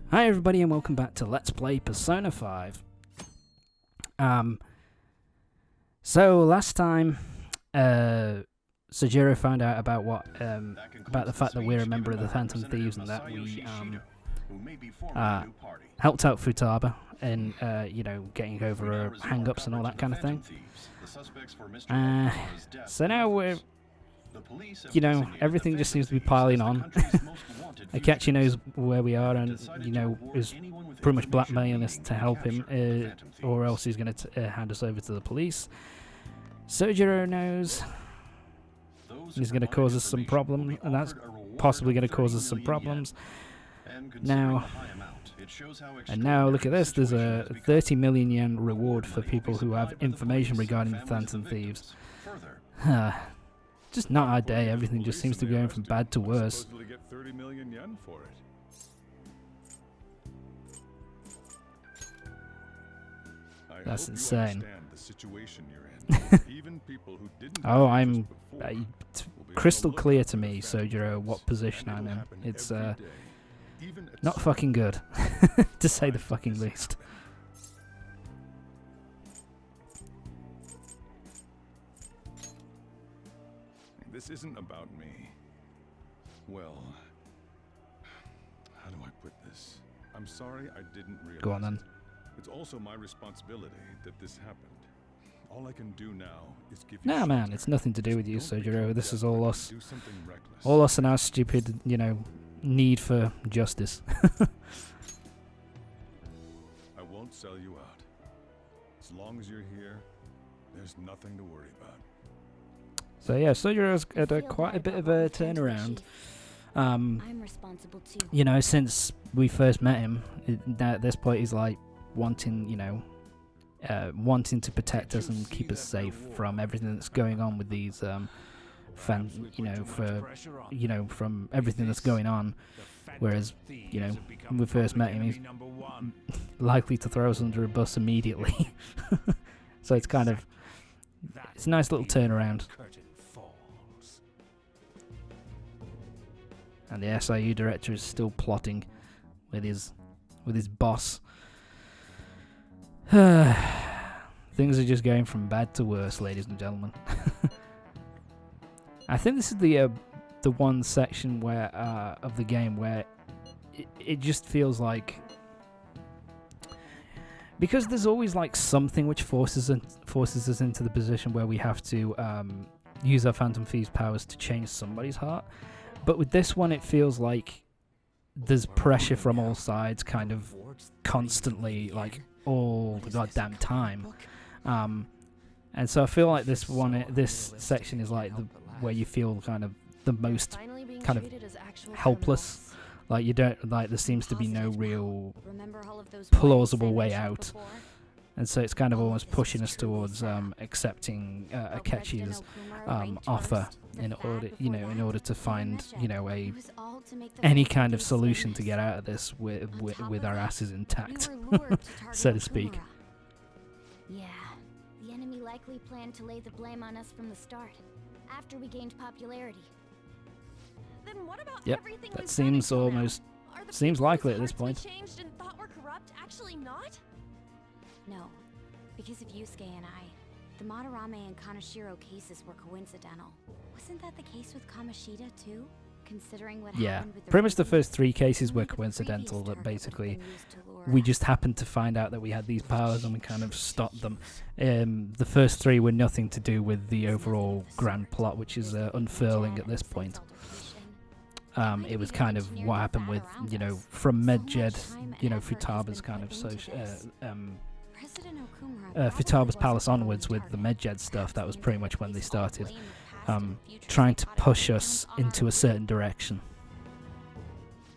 Hi everybody and welcome back to Let's Play Persona 5. So last time, Sojiro found out about about the fact that we're a member of the Phantom Thieves and that we, helped out Futaba in, getting over her hang-ups and all that kind of thing. So now we're, everything just seems to be piling on. Akechi knows where we are and, is pretty much blackmailing us to help him, or else he's going to hand us over to the police. Sojiro knows he's going to cause us some problems, and that's possibly going to cause us some problems. Now, look at this, there's a 30 million yen reward for people who have information regarding the Phantom Thieves. Just not our day, everything just seems to be going from bad to worse. Get 30 million yen for it. That's insane. The situation you're in. Even people who didn't I'm crystal clear to me, Sojiro, what position I'm in. It's not fucking good, to say the fucking least. This isn't about me. Well, how do I put this? I'm sorry I didn't realize. Go on then. It's also my responsibility that this happened. All I can do now is give you. Nah, man, it's nothing to do with you, Sojiro. This is all us. Do something reckless. All us and our stupid, need for justice. I won't sell you out. As long as you're here, there's nothing to worry about. So yeah, Sojiro's had quite a bit of a turnaround. I'm responsible too. Since we first met him, at this point he's like wanting to protect us and keep us safe from everything that's going on with these from everything that's going on. Whereas, when we first met him, he's likely to throw us under a bus immediately. So it's kind of, it's a nice little turnaround. And the SIU director is still plotting with his boss. Things are just going from bad to worse, ladies and gentlemen. I think this is the one section where of the game where it just feels like, because there's always like something which forces us into the position where we have to use our Phantom Thieves powers to change somebody's heart. But with this one, it feels like there's pressure from all sides, kind of constantly, like all the goddamn time. And so I feel like this section is like where you feel kind of the most kind of helpless. Like you don't like there seems to be no real plausible way out. And so it's kind of almost pushing us towards accepting Akechi's offer in order to find any kind of solution to get out of this with our asses intact, so to speak. Yeah, the enemy likely planned to lay the blame on us from the start, after we gained popularity. Then what about everything That we've seems done until almost now? Are the seems people likely whose at this hearts we point. changed and thought were corrupt actually not? No, because of Yusuke and I, the Madarame and Kaneshiro cases were coincidental. Wasn't that the case with Kamoshida too? Considering what happened with pretty much the Ruby, first 3 cases were only the coincidental. previous That target had basically been used to lure we us. just happened to find out that we had these powers and we kind of stopped them. The first 3 were nothing to do with the overall grand plot, which is unfurling at this point. It was kind of what happened with, from Medjed, Futaba's kind of Futaba's palace onwards with the Medjed stuff. That was pretty much when they started trying to push us into a certain direction.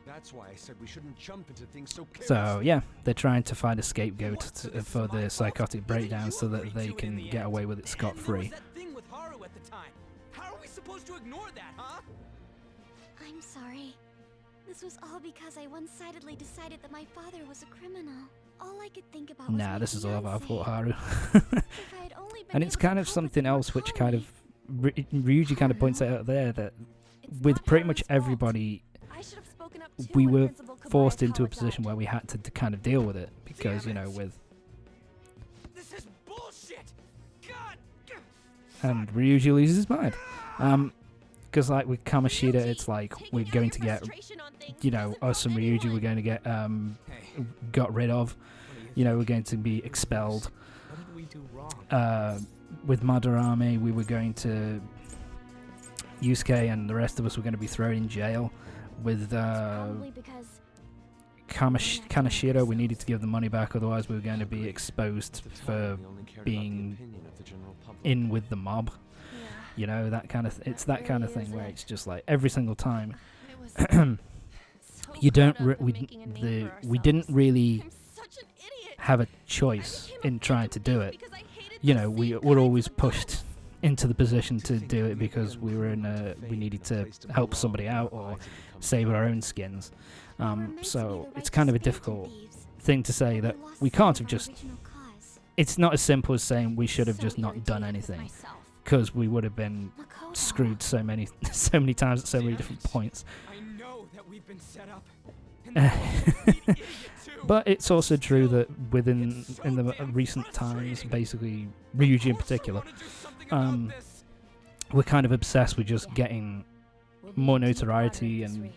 That's why I said we shouldn't jump into things so carelessly. So yeah, they're trying to find a scapegoat for the psychotic breakdown so that they can get away with it scot-free. That thing with Haru at the time. How are we supposed to ignore that, huh? I'm sorry. This was all because I one-sidedly decided that my father was a criminal. All I could think about was Nah, my this is all of our fiancé. fault, Haru. If I had only been And it's able to kind of cope with something him or else which call kind me. of Ryuji kind of points out there that It's with not pretty much Haru's fault. everybody I should have spoken broken up too we when were Principal Kabaya forced into a left. position where we had to kind of deal with it because, you know, with This is bullshit. God. and Ryuji loses his mind. Because like with Kamoshida, it's like we're going to get, you know, us and Ryuji we're going to get Hey, got rid of. what do you You know, think? we're going to be expelled. What did we do wrong? With Madarame, we were going to Yusuke and the rest of us were going to be thrown in jail. With Probably because Kaneshiro, we needed to give the money back, otherwise we were going to be exposed It's for fine, we only cared about the being opinion of the general public. in with the mob. yeah, You know, that kind of it's that kind of really thing is where it. it's just like every single time it was so you don't caught up in we making a name for we didn't ourselves. really I'm such an idiot. have a I choice became a in trying to do phantom it. thief because I hated You the know, we same were kinds always of pushed adults. into the position to do it because we were in a we needed to help somebody out or save our own skins. We were meant to be So the it's righteous kind of a phantom difficult thieves, thing to say but that lost we sight can't of have our just. original cause. It's not as simple as saying we should have So just not done irritated with anything myself. because we would have been Makoto. screwed so many times at so many Damn different it. points. I know that we've been set up. And now I'm a complete idiot too. But it's also true that within It's so in the damn recent times, frustrating. basically Ryuji in Of course I particular, wanna do something about um, this. we're kind of obsessed with just getting We'll be more in deep water notoriety at this and rate.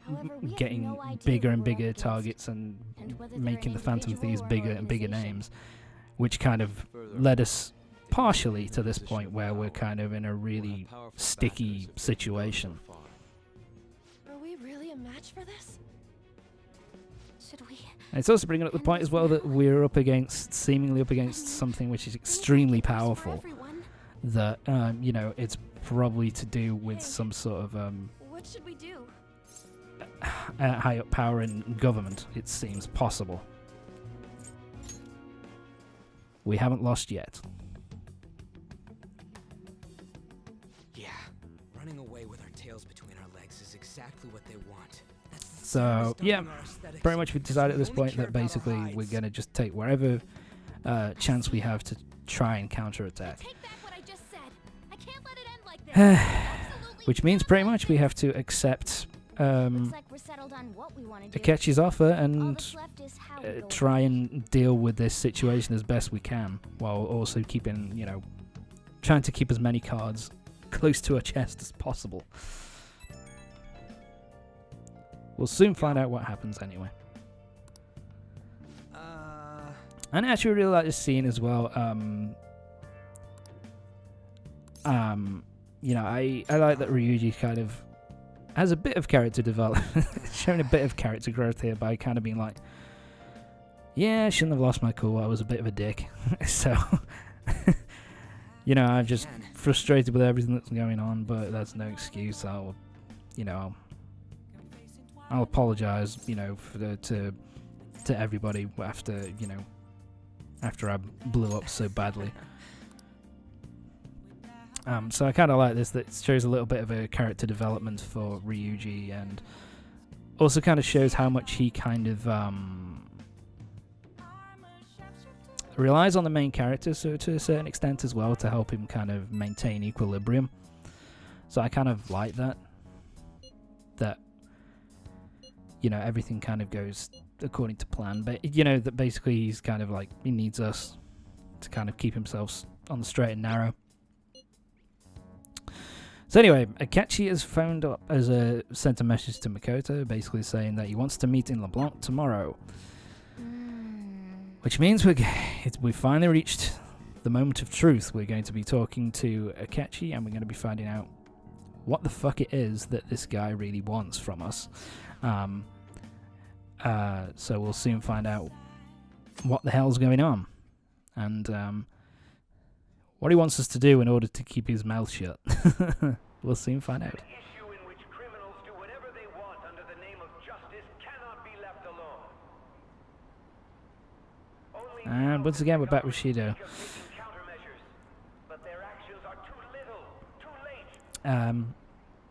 However, we have getting no idea bigger who and we're up bigger against, targets and and whether they're making an the Phantom individual Thieves or an bigger and bigger organization. names, which kind of Further, led us the partially to this position point of where we're power kind of in a will have really powerful sticky backers if we go situation. so far. Are we really a match for this? Should we? And it's also bringing up the point as well that we're seemingly up against something which is extremely powerful. That you know, it's probably to do with some sort of What should we do? high up power in government. It seems possible. We haven't lost yet. Yeah, running away with our tails between our legs is exactly what they want. So yeah, pretty much we decided at this point that basically we're gonna just take wherever chance we have to try and counterattack. Take back what I just said. I can't let it end like this. Absolutely Which means pretty not. much we have to accept Looks like we're settled on what we want to do. Akechi's offer All and that's left is how we go try about it. and deal with this situation as best we can, while also keeping, you know, trying to keep as many cards close to our chest as possible. We'll soon find out what happens anyway. And I actually really like this scene as well. You know, I like that Ryuji kind of has a bit of character development, showing a bit of character growth here by kind of being like, yeah, I shouldn't have lost my cool. I was a bit of a dick. So, you know, I'm just frustrated with everything that's going on, but that's no excuse. I'll apologize, you know, to everybody after, you know, after I blew up so badly. So I kind of like this, that it shows a little bit of a character development for Ryuji, and also kind of shows how much he kind of relies on the main character, so to a certain extent as well, to help him kind of maintain equilibrium. So I kind of like that, you know, everything kind of goes according to plan, but you know that basically he's kind of like, he needs us to kind of keep himself on the straight and narrow. So anyway, Akechi has phoned up sent a message to Makoto, basically saying that he wants to meet in LeBlanc tomorrow, which means we finally reached the moment of truth. We're going to be talking to Akechi, and we're going to be finding out what the fuck it is that this guy really wants from us. So we'll soon find out what the hell's going on, and what he wants us to do in order to keep his mouth shut. We'll soon find out. An issue in which criminals do whatever they want under the name of justice cannot be left alone. Only And once again, we're back with Shido. think of taking countermeasures, but their actions are too little, too late.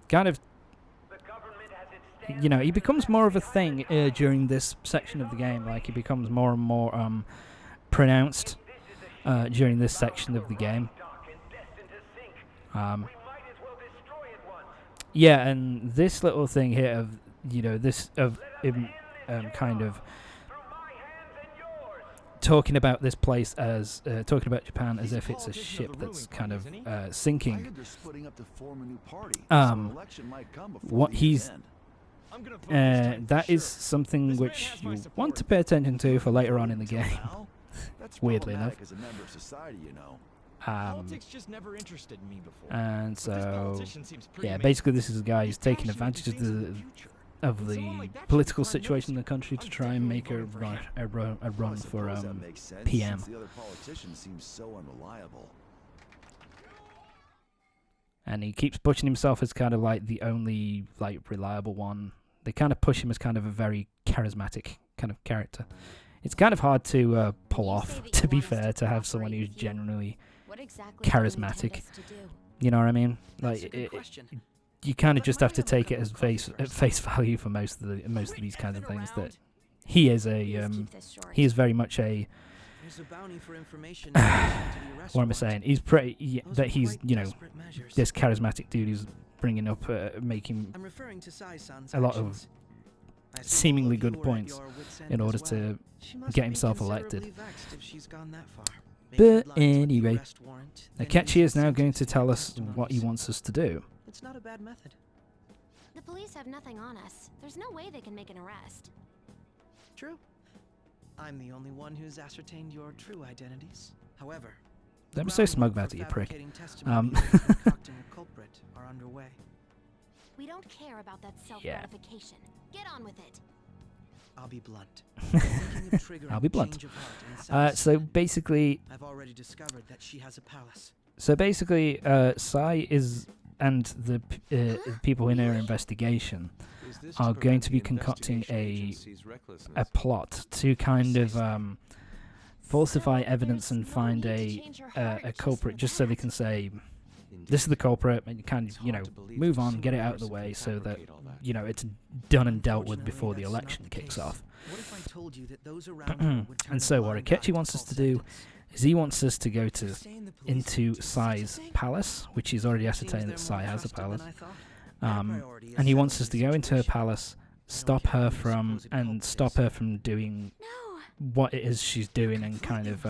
Kind of, The government has its stand you know, he becomes more of a thing during this section of the game. Like, he becomes more and more pronounced during this section of the game. dark and destined to sink. Um, We might as well destroy it once. yeah, and this little thing here of this of him kind of talking about this place as talking about Japan as if it's a ship that's kind of sinking. What he's that is something which you want to pay attention to for later on in the game. Weirdly enough. Politics just never interested me before. And But this so, politician seems pretty yeah, amazing. basically this is a guy who's taking Actually advantage of thinks in the future. of the Someone like that should political be prime situation in the minister. country to I'm try and definitely make voting for him. a run for PM. The other politician seems so unreliable. And he keeps pushing himself as kind of like the only like reliable one. They kind of push him as kind of a very charismatic kind of character. It's kind of hard to pull You say off, that to you be want us to fair, to have someone cooperate who's with you. genuinely, What exactly do you intend charismatic. us to do? you know what I mean? That's Like a good it, question. you kind of But just let have me to have a take it cup as of coffee face first. value for most of these kinds of things. That around? he is Please a keep this short. he is very much a There's a bounty for information in addition to the arrest what am I warrant. saying? He's pretty Those that are he's quite you know desperate measures. this charismatic dude who's bringing up making I'm referring to Sai-san's a lot of actions. I assume seemingly all of good you are at points your wits' end in as order well. to She must get be himself considerably elected. vexed if she's gone that far. Make But headlines with the anyway, arrest warrant, then Akechi use is now going to sentencing tell us testimonies. what he wants us to do. It's not a bad method. The police have nothing on us. There's no way they can make an arrest. True. I'm the only one who's ascertained your true identities. However, the Don't be so smug groundwork about for it, you prick. fabricating Um, testimonies and concocting a culprit are underway. We don't care about that self-gratification. Get on with it. I'll be blunt. Thinking of triggering I'll be a blunt. change of heart in Sai's So son, basically, I've already discovered that she has a palace. Sai is and the people in her investigation are going to be concocting a plot to kind of falsify evidence and find a culprit, just so they can say this is the culprit, and you kind of move on, get it out of the way, so that it's done and dealt with before the Unfortunately, election that's not the kicks case. off. What if I told you that those around her would turn And a so what blind Akechi eye wants us false to do evidence? is he wants us to go to Stay in the police into would do such a Sai's thing? palace, which he's already Seems ascertained they're that more Sai has a trusted than palace. I thought. Their priority is And he wants settling us the to go into her situation. palace, I stop don't care her who the from supposed and culprit stop is. her from doing No. what it is she's doing, and kind of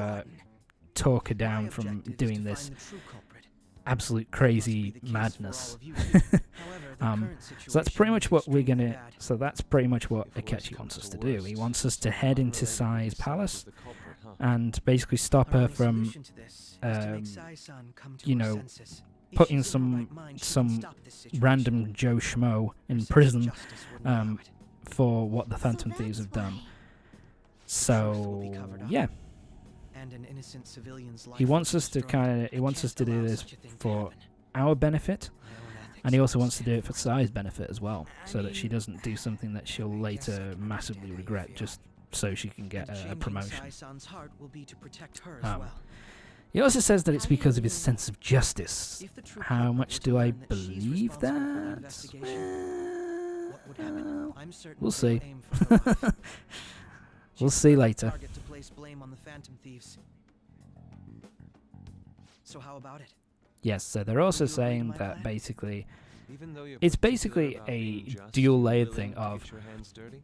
talk her down My from objective is doing to this find the true culprit. absolute Must be crazy the case for madness. all of you too. However, the current So that's situation pretty is much what we're extremely gonna. bad. So that's pretty much what If worst Akechi comes wants us to to do. He worst, wants us to someone head into related to Sai's Sai palace was the culprit, huh? and basically stop Our her only from solution to this is to make um, Sai-san come to you her know, senses. If putting she's in her some right mind, she can some stop this situation. random Joe Schmo in Her sense of prison justice wouldn't allow um, it. for what the So Phantom Thieves that's have done. why. So be covered up. yeah, And an innocent civilian's life he will wants be us to destroyed. kind of I he wants can't us to do allow this such a thing to for happen. our benefit, My own ethics and he also won't wants to do stand it for for Sai's benefit as well, I so that she mean, doesn't do something that she'll I guess I later can massively understand how you regret, feel. just so she can get And a changing promotion. Sai-san's heart will be to protect her as Um, well. He also says that it's How do you because of his mean? sense of justice. If the true How culprit much were to do I learn that she's believe responsible for the that? investigation, what would happen? I'm certain we'll he'll see. aim for her life. We'll She's the see perfect later. target to place blame on the Phantom Thieves. So how about it? Yes, so they're also you agree to saying my that plan? basically Even though you're it's particular basically about a being just, dual you're layered willing thing to of get your hands dirty?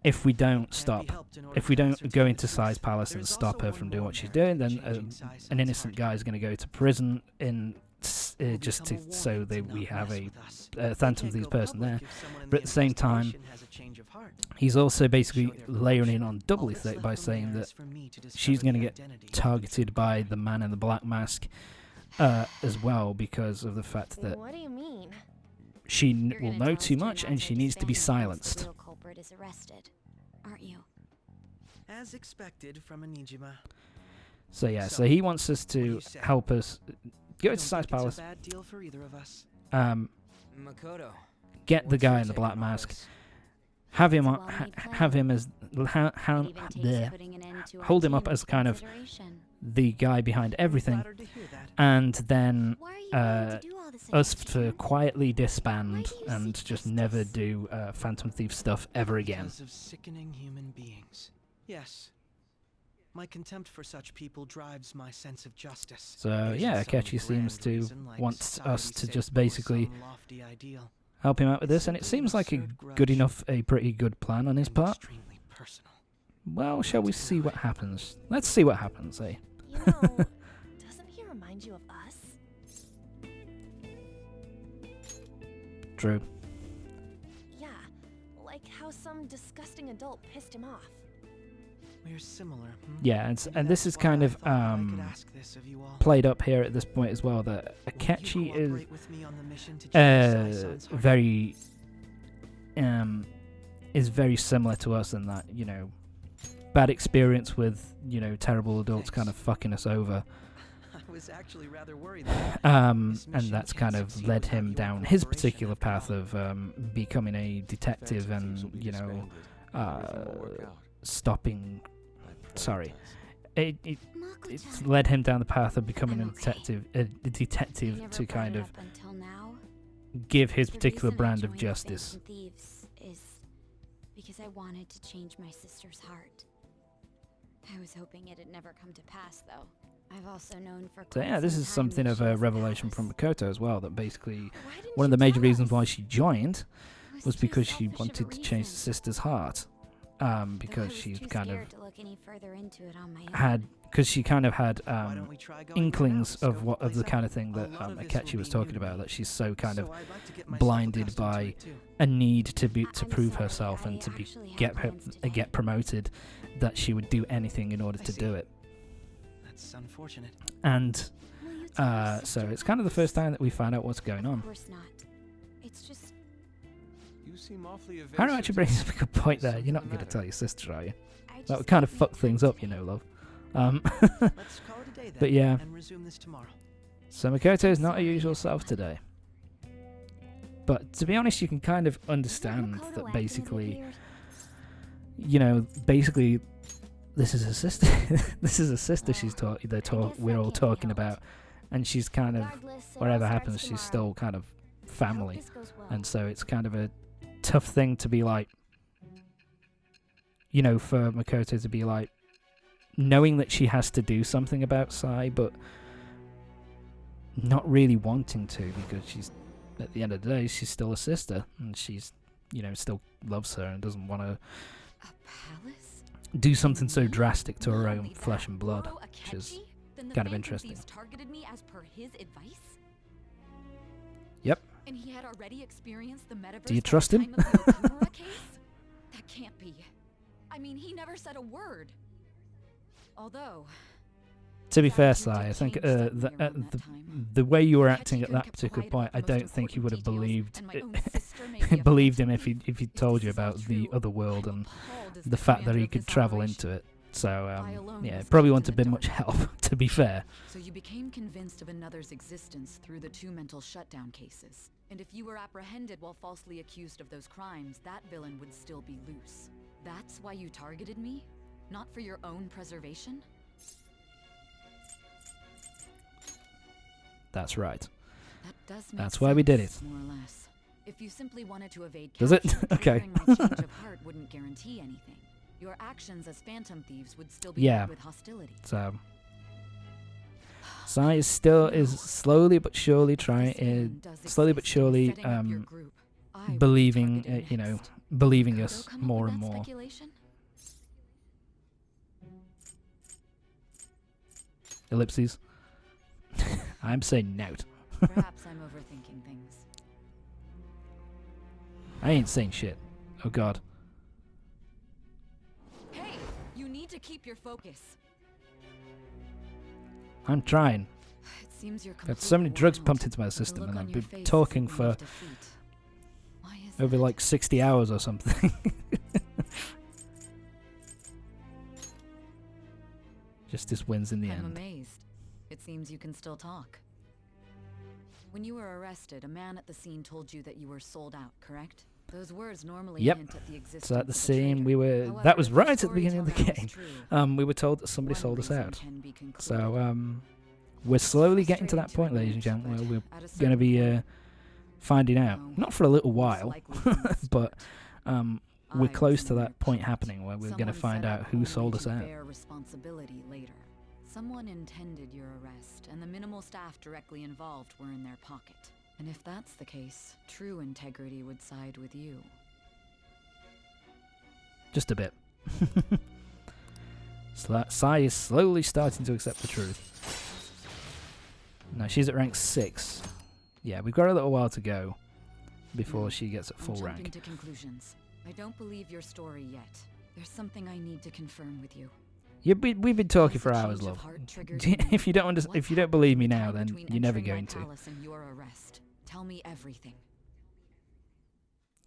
if we Can't don't be stop, helped in order if we to don't ascertain go the into truth. Sai's palace There and is stop also her one from doing more what she's merit doing, to then changing Sai-san's an innocent heart. guy is going to go to prison in Will just become to a so warning that to we not have mess a with us. Phantom Can't Thieves go person public there. if someone in But the at the same time, investigation has a change of heart. he's also basically Show their layering promotion. in on All doubly that's thick left by from saying there that is for me to she's discover going to the get identity. targeted by the man in the black mask as well, because of the fact that What do you mean? she You're will gonna know tell us too to much not and she take a needs to be stand once silenced. The real culprit is arrested, aren't you? As expected from a Nijima. So yeah, so So, he wants us what do to you say? help us I go don't to Sai's think it's palace, a bad deal for either of us. Makoto. get the What's your guy in the take black on all mask, this? have him It's a on, well-made plan. have him as It even takes bleh, putting an end to our hold him up team as into kind of consideration. the guy behind I'm everything, flattered to hear that. and then Why are you willing uh, to do all this us against to him? quietly Why disband do you and seek just justice? never do Phantom Thief stuff ever again. Because of sickening human beings. Yes. My contempt for such people drives my sense of justice. So It isn't yeah, some Akechi seems grand to reason like want us society to set just forth basically some lofty ideal. help him out with this, and it seems like a pretty good plan on his part. Extremely personal. Well, shall we see what happens? Let's see what happens, eh? You know, doesn't he remind you of us? True. Yeah, like how some disgusting adult pissed him off. We're similar. Yeah, and this is kind of played up here at this point as well, that Akechi is very similar to us in that, you know, bad experience with, you know, terrible adults kind of fucking us over. I was actually rather worried And that's kind of led him down his particular path of becoming a detective and, you know, stopping. Sorry, it's led him down the path of becoming a detective to kind of give his particular brand of justice. Thieves is because I wanted to change my sister's heart. I was hoping it'd never come to pass, though. I've also known for So quite yeah, this some is time something that of she a was revelation Alice. from Makoto as well. That basically Why didn't one of you the major tell reasons us? why she joined It was too because she selfish of a wanted to change the reason. sister's heart. Though I Because was she too kind of scared to look any further into it on my own. had, because she kind of had Why don't we try going inklings there now? of what of the Place kind out. of thing A that lot of this Akechi will was be talking new to about. me. That she's so kind of So I'd like to get myself blinded accustomed to by it too. a need to I'm prove sorry, herself and I to be actually had get plans today. get promoted, that she would do anything in order I to see. do it. That's unfortunate. And Will you tell us so sister it's kind of the first promise? time that we find out what's going on. Of course not. It's just You seem awfully evasive. Hannah actually brings up a good point there. Something You're not the going to matter? tell your sister, are you? I That just would kind of can't fuck make things time up, you today. know, love. Let's call it a day then. But yeah. And resume this tomorrow. So Makoto is not her usual self today. But to be honest, you can kind of understand Makoto that acting a bit basically, weird? you know, basically, this is a sister. This is a sister. She's we're all talking about, and she's kind of Regardless, it all whatever starts happens, she's tomorrow. still kind of I hope family, this goes well. and so it's kind of a tough thing to be like, you know, for Makoto to be like, knowing that she has to do something about Sai, but not really wanting to, because she's, at the end of the day, she's still a sister, and she's, you know, still loves her and doesn't want to A palace? do something so drastic to her Not own only flesh that, and blood, Goro which is Akechi? Then the kind of Phantom interesting. Thieves targeted me as per his advice? Yep. And he had already experienced the metaverse Do you by the trust him? time of the Okumura case? That can't be. I mean, he never said a word. Although, To be his fair, attitude Sai, did I think change suddenly around that time. the way you were Akechi acting at couldn't that keep particular quiet point, about I the don't most think you would have important believed details, and my own sister may be a believed him phantom if he thief. told you If this is all about the true, other world I'm and appalled as the fact that commander he of could this travel operation. into it. So I alone yeah, was it probably left wouldn't in have the been much dark. help, to be fair. So you became convinced of another's existence through the 2 mental shutdown cases. And if you were apprehended while falsely accused of those crimes, that villain would still be loose. That's why you targeted me? Not for your own preservation? That's right. That does make That's why we did sense, more or less. If you simply wanted to evade Does it? capture, Okay. triggering my change of heart wouldn't guarantee anything. Your actions as phantom thieves would still be Yeah. met with hostility. So Sai is slowly but surely trying, This villain does slowly but exist in surely, setting up your group. I would be believing, targeted you know, next. believing Kodo us come up more with and that more. speculation? Ellipses. I'm saying note. Perhaps I'm overthinking things. I ain't saying shit. Oh god. Hey, you need to keep your focus. I'm trying. It seems you're Got so many completely drugs worn out, pumped into my but the system, look and on I've your been face is talking something for of defeat. Why is over that? like 60 hours or something. Justice wins in the I'm end. amazed. It seems you can still talk. When you were arrested, a man at the scene told you that you were sold out, correct? Those words normally Yep. hint at the existence So at the of a scene, traitor. we were. However, That was if your right at the beginning of the storytelling game. is true, We were told that somebody one sold us reason out. can be concluded. So we're slowly getting to that point, ladies and gentlemen, where we're At a going to certain be point, finding out. No, Not for a little most while, likely from the but start. we're I close was to a that mere point puppet, happening where we're going to someone find set out up who only sold us to out. bear responsibility later. Someone intended your arrest, and the minimal staff directly involved were in their pocket. And if that's the case, true integrity would side with you. Just a bit. Sai is slowly starting to accept the truth. No, she's at rank 6. Yeah, we've got a little while to go before she gets at full I'm rank. jumping to conclusions. I don't believe your story yet. There's something I need to confirm with you. We've been talking for The hours, change of love. heart triggered If you don't What's if you don't believe me happened now, in the time then between you're never entering going my to. palace and your arrest? Tell me everything.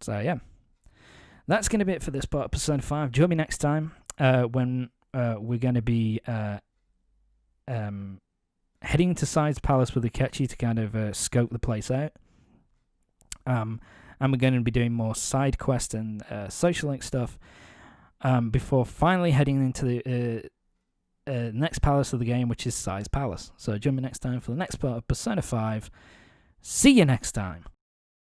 So yeah, that's going to be it for this part of Persona 5. Join me next time when we're going to be heading to Sai's palace with Akechi to kind of scope the place out. And we're going to be doing more side quest and social link stuff before finally heading into the next palace of the game, which is Sai's palace. So join me next time for the next part of Persona 5. See you next time.